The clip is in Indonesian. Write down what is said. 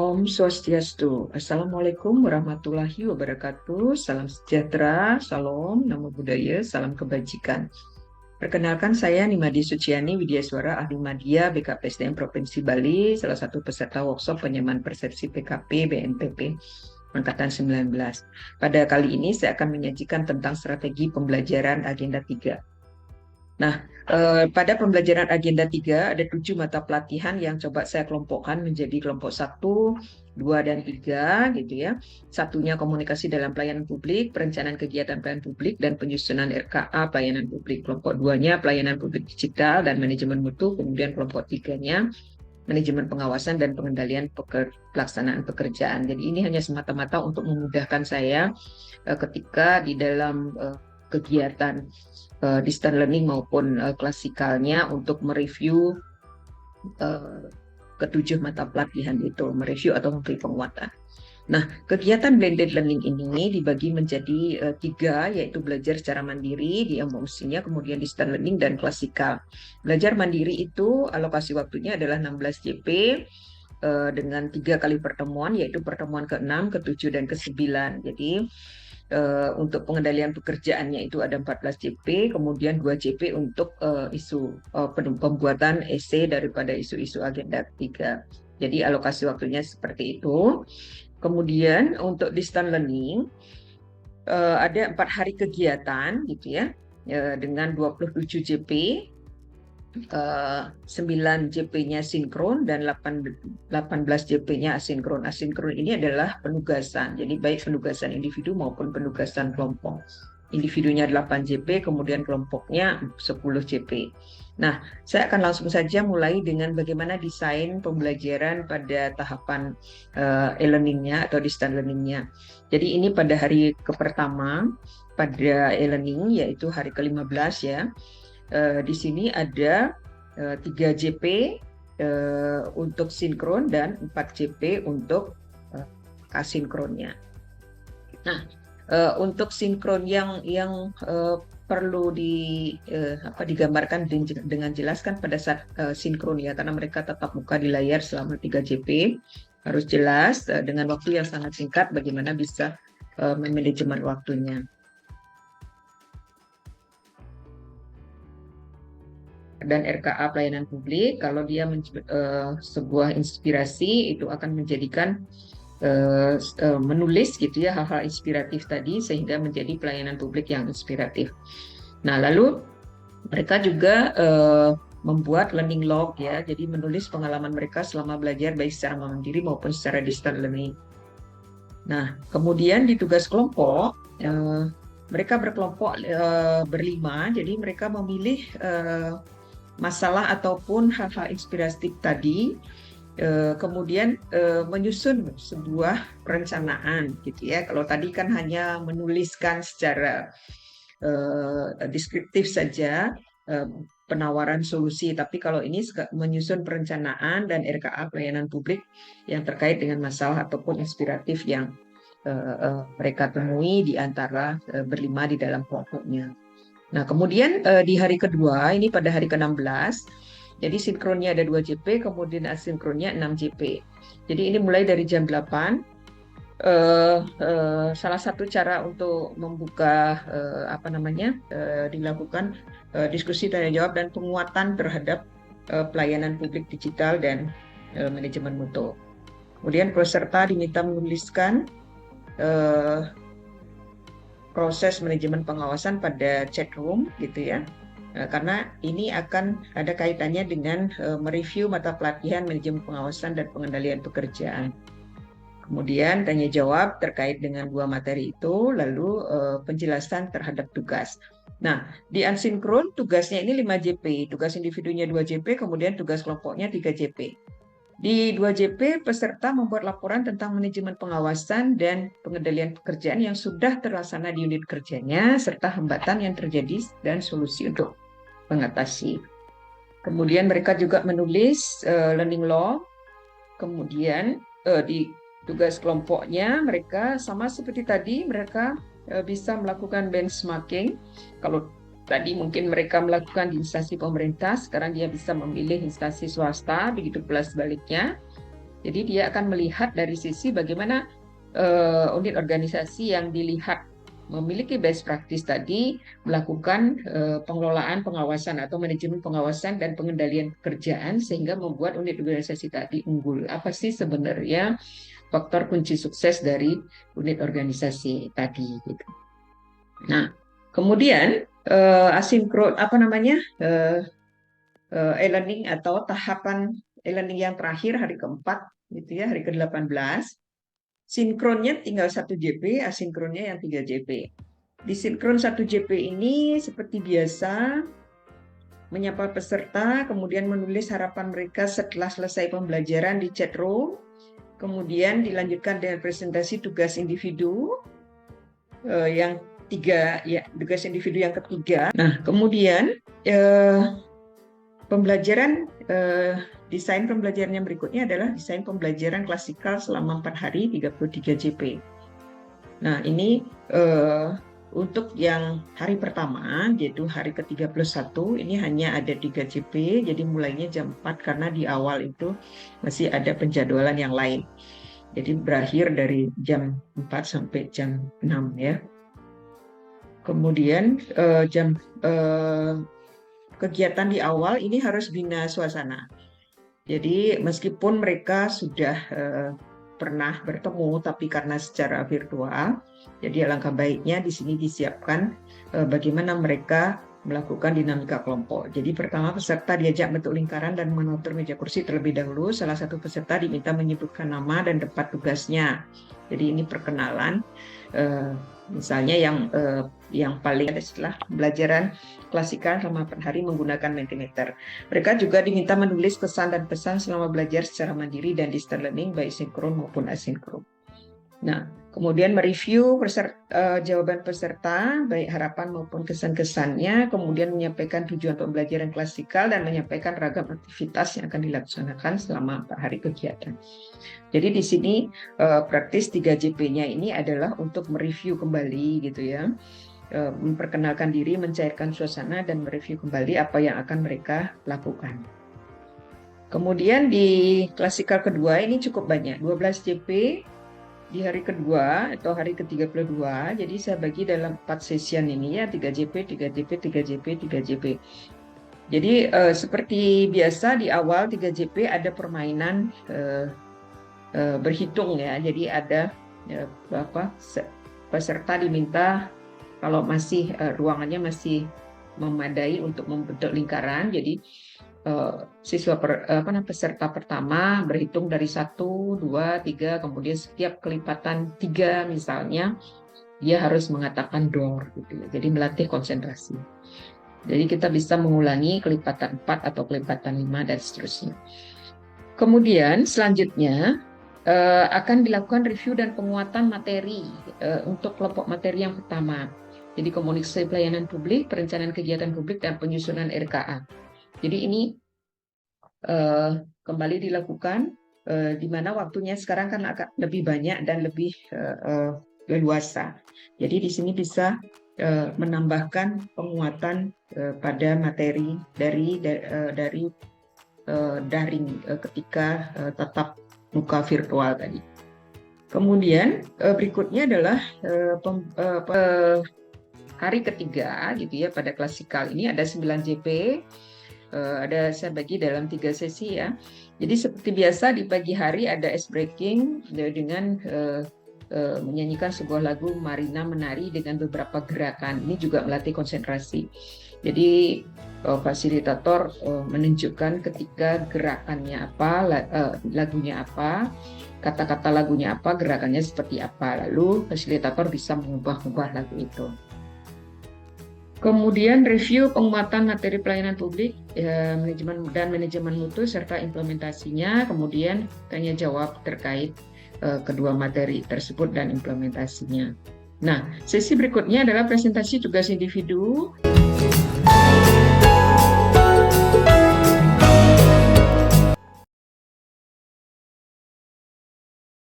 Om Swastiastu. Assalamualaikum warahmatullahi wabarakatuh. Salam sejahtera, salam, namo buddhaya, salam kebajikan. Perkenalkan saya Nimadi Suciani Widyaswara, ahli media BKPSDM Provinsi Bali, salah satu peserta workshop penyamaan persepsi PKP BNPP angkatan 19. Pada kali ini saya akan menyajikan tentang strategi pembelajaran agenda 3. Nah, pada pembelajaran agenda 3 ada 7 mata pelatihan yang coba saya kelompokkan menjadi kelompok 1, 2, dan 3 gitu ya. Satunya komunikasi dalam pelayanan publik, perencanaan kegiatan pelayanan publik, dan penyusunan RKA pelayanan publik. Kelompok 2-nya pelayanan publik digital dan manajemen mutu, kemudian kelompok 3-nya manajemen pengawasan dan pengendalian pelaksanaan pekerjaan. Jadi ini hanya semata-mata untuk memudahkan saya ketika di dalam kegiatan distance learning maupun klasikalnya untuk mereview ketujuh mata pelatihan itu, mereview atau memberi penguatan. Nah, kegiatan blended learning ini dibagi menjadi 3, yaitu belajar secara mandiri di emosinya, kemudian distance learning dan klasikal. Belajar mandiri itu alokasi waktunya adalah 16 JP dengan 3 kali pertemuan, yaitu pertemuan ke-6, ke-7, dan ke-9. Jadi untuk pengendalian pekerjaannya itu ada 14 JP, kemudian 2 JP untuk pembuatan esai daripada isu-isu agenda 3. Jadi alokasi waktunya seperti itu. Kemudian untuk distance learning ada 4 hari kegiatan gitu ya, dengan 27 JP, 9 JP-nya sinkron dan 18 JP-nya asinkron. Asinkron ini adalah penugasan, jadi baik penugasan individu maupun penugasan kelompok. Individunya 8 JP, kemudian kelompoknya 10 JP. Nah, saya akan langsung saja mulai dengan bagaimana desain pembelajaran pada tahapan e-learning-nya atau distance learning-nya. Jadi ini pada hari pertama pada e-learning, yaitu hari ke-15 ya. Di sini ada 3 JP untuk sinkron dan 4 JP untuk asinkronnya. Nah, untuk sinkron yang perlu digambarkan dengan jelas kan pada saat sinkron ya, karena mereka tatap muka di layar selama 3 JP, harus jelas dengan waktu yang sangat singkat bagaimana bisa memanajemen waktunya. Dan RKA pelayanan publik, kalau dia sebuah inspirasi itu akan menjadikan menulis gitu ya hal-hal inspiratif tadi sehingga menjadi pelayanan publik yang inspiratif. Nah, lalu mereka juga membuat learning log ya, jadi menulis pengalaman mereka selama belajar baik secara mandiri maupun secara distance learning. Nah, kemudian di tugas kelompok mereka berkelompok berlima, jadi mereka memilih masalah ataupun hal-hal inspiratif tadi, kemudian menyusun sebuah perencanaan gitu ya. Kalau tadi kan hanya menuliskan secara deskriptif saja penawaran solusi, tapi kalau ini menyusun perencanaan dan RKA pelayanan publik yang terkait dengan masalah ataupun inspiratif yang mereka temui di antara berlima di dalam kelompoknya. Nah, kemudian di hari kedua, ini pada hari ke-16, jadi sinkronnya ada 2 JP, kemudian asinkronnya 6 JP. Jadi ini mulai dari jam 8. Salah satu cara untuk membuka dilakukan diskusi tanya jawab dan penguatan terhadap pelayanan publik digital dan manajemen mutu. Kemudian peserta diminta menuliskan proses manajemen pengawasan pada chat room gitu ya, karena ini akan ada kaitannya dengan mereview mata pelatihan manajemen pengawasan dan pengendalian pekerjaan. Kemudian tanya jawab terkait dengan 2 materi itu, lalu penjelasan terhadap tugas. Nah, di asinkron tugasnya ini 5 JP, tugas individunya 2 JP, kemudian tugas kelompoknya 3 JP. Di 2 JP, peserta membuat laporan tentang manajemen pengawasan dan pengendalian pekerjaan yang sudah terlaksana di unit kerjanya, serta hambatan yang terjadi dan solusi untuk mengatasi. Kemudian mereka juga menulis learning log. Kemudian di tugas kelompoknya mereka sama seperti tadi, mereka bisa melakukan benchmarking. Kalau tadi mungkin mereka melakukan di instansi pemerintah, sekarang dia bisa memilih instansi swasta, begitu pula sebaliknya. Jadi dia akan melihat dari sisi bagaimana unit organisasi yang dilihat memiliki best practice tadi melakukan pengelolaan pengawasan atau manajemen pengawasan dan pengendalian pekerjaan sehingga membuat unit organisasi tadi unggul. Apa sih sebenarnya faktor kunci sukses dari unit organisasi tadi gitu. Nah, kemudian asinkron e-learning atau tahapan e-learning yang terakhir hari keempat gitu ya, hari ke-18. Sinkronnya tinggal 1 JP, asinkronnya yang 3 JP. Di sinkron 1 JP ini seperti biasa menyapa peserta, kemudian menulis harapan mereka setelah selesai pembelajaran di chat room, kemudian dilanjutkan dengan presentasi tugas individu yang tiga, ya tugas individu yang ketiga. Nah, kemudian pembelajaran desain pembelajaran yang berikutnya adalah desain pembelajaran klasikal selama 4 hari 33 JP. Nah, ini untuk yang hari pertama, yaitu hari ke-31, ini hanya ada 3 JP, jadi mulainya jam 4 karena di awal itu masih ada penjadwalan yang lain. Jadi berakhir dari jam 4 sampai jam 6 ya. Kemudian kegiatan di awal ini harus bina suasana. Jadi meskipun mereka sudah pernah bertemu, tapi karena secara virtual, jadi alangkah baiknya di sini disiapkan bagaimana mereka melakukan dinamika kelompok. Jadi pertama peserta diajak bentuk lingkaran dan mengatur meja kursi terlebih dahulu. Salah satu peserta diminta menyebutkan nama dan tempat tugasnya. Jadi ini perkenalan. Misalnya yang paling setelah pembelajaran klasikal selama per hari menggunakan Mentimeter. Mereka juga diminta menulis pesan dan pesan selama belajar secara mandiri dan distance learning baik sinkron maupun asinkron. Nah, kemudian mereview jawaban peserta baik harapan maupun kesan-kesannya, kemudian menyampaikan tujuan pembelajaran klasikal dan menyampaikan ragam aktivitas yang akan dilaksanakan selama 4 hari kegiatan. Jadi di sini praktis 3 JP-nya ini adalah untuk mereview kembali gitu ya. Memperkenalkan diri, mencairkan suasana, dan mereview kembali apa yang akan mereka lakukan. Kemudian di klasikal kedua ini cukup banyak, 12 JP di hari kedua atau hari ke-32. Jadi saya bagi dalam 4 session ini ya, 3 JP, 3 JP, 3 JP, 3 JP. Jadi seperti biasa di awal 3 JP ada permainan berhitung ya. Jadi ada peserta diminta kalau masih ruangannya masih memadai untuk membentuk lingkaran, jadi peserta pertama berhitung dari 1, 2, 3, kemudian setiap kelipatan 3 misalnya dia harus mengatakan door gitu ya. Jadi melatih konsentrasi. Jadi kita bisa mengulangi kelipatan 4 atau kelipatan 5 dan seterusnya. Kemudian selanjutnya akan dilakukan review dan penguatan materi untuk kelompok materi yang pertama. Jadi komunikasi pelayanan publik, perencanaan kegiatan publik, dan penyusunan RKA. Jadi ini kembali dilakukan di mana waktunya sekarang kan akan lebih banyak dan lebih leluasa. Jadi di sini bisa menambahkan penguatan pada materi dari daring ketika tatap muka virtual tadi. Kemudian berikutnya adalah hari ketiga gitu ya, pada klasikal ini ada 9 JP, saya bagi dalam 3 sesi ya. Jadi seperti biasa di pagi hari ada ice breaking dengan menyanyikan sebuah lagu Marina menari dengan beberapa gerakan. Ini juga melatih konsentrasi. Jadi fasilitator menunjukkan ketika gerakannya apa, lagunya apa, kata-kata lagunya apa, gerakannya seperti apa. Lalu fasilitator bisa mengubah-ubah lagu itu. Kemudian review penguatan materi pelayanan publik, manajemen mutu serta implementasinya. Kemudian tanya jawab terkait kedua materi tersebut dan implementasinya. Nah, sesi berikutnya adalah presentasi tugas individu.